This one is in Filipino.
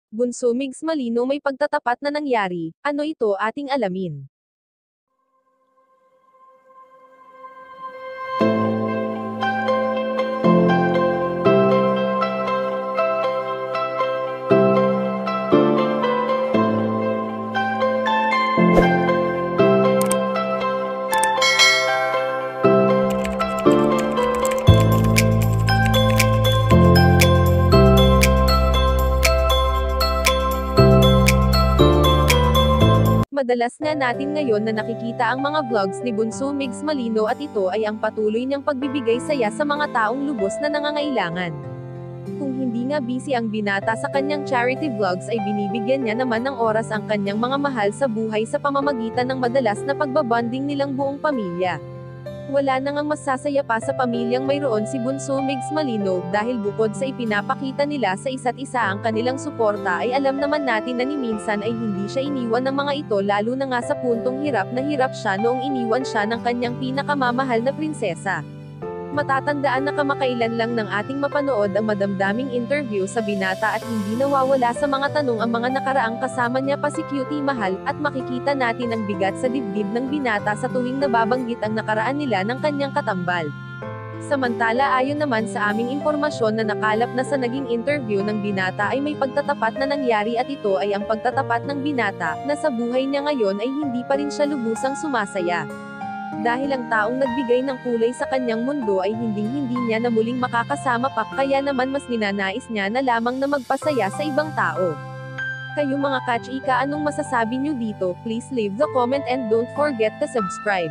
Bunso Migs Malino may pagtatapat na nangyari, ano ito ating alamin. Madalas nga natin ngayon na nakikita ang mga vlogs ni Bunso Migs Malino at ito ay ang patuloy niyang pagbibigay saya sa mga taong lubos na nangangailangan. Kung hindi nga busy ang binata sa kanyang charity vlogs ay binibigyan niya naman ng oras ang kanyang mga mahal sa buhay sa pamamagitan ng madalas na pagbabonding nilang buong pamilya. Wala na ngang masasaya pa sa pamilyang mayroon si Bunso Migs Malino dahil bukod sa ipinapakita nila sa isa't isa ang kanilang suporta ay alam naman natin na ni minsan ay hindi siya iniwan ng mga ito lalo na nga sa puntong hirap na hirap siya noong iniwan siya ng kanyang pinakamamahal na prinsesa. Matatandaan na kamakailan lang ng ating mapanood ang madamdaming interview sa binata at hindi nawawala sa mga tanong ang mga nakaraang kasama niya pa si Cutie Mahal, at makikita natin ang bigat sa dibdib ng binata sa tuwing nababanggit ang nakaraan nila ng kanyang katambal. Samantala ayon naman sa aming impormasyon na nakalap na sa naging interview ng binata ay may pagtatapat na nangyari at ito ay ang pagtatapat ng binata, na sa buhay niya ngayon ay hindi pa rin siya lubusang sumasaya. Dahil ang taong nagbigay ng kulay sa kanyang mundo ay hinding-hindi niya na muling makakasama pa, kaya naman mas ninanais niya na lamang na magpasaya sa ibang tao. Kayo mga ka-chika, anong masasabi niyo dito? Please leave the comment and don't forget to subscribe.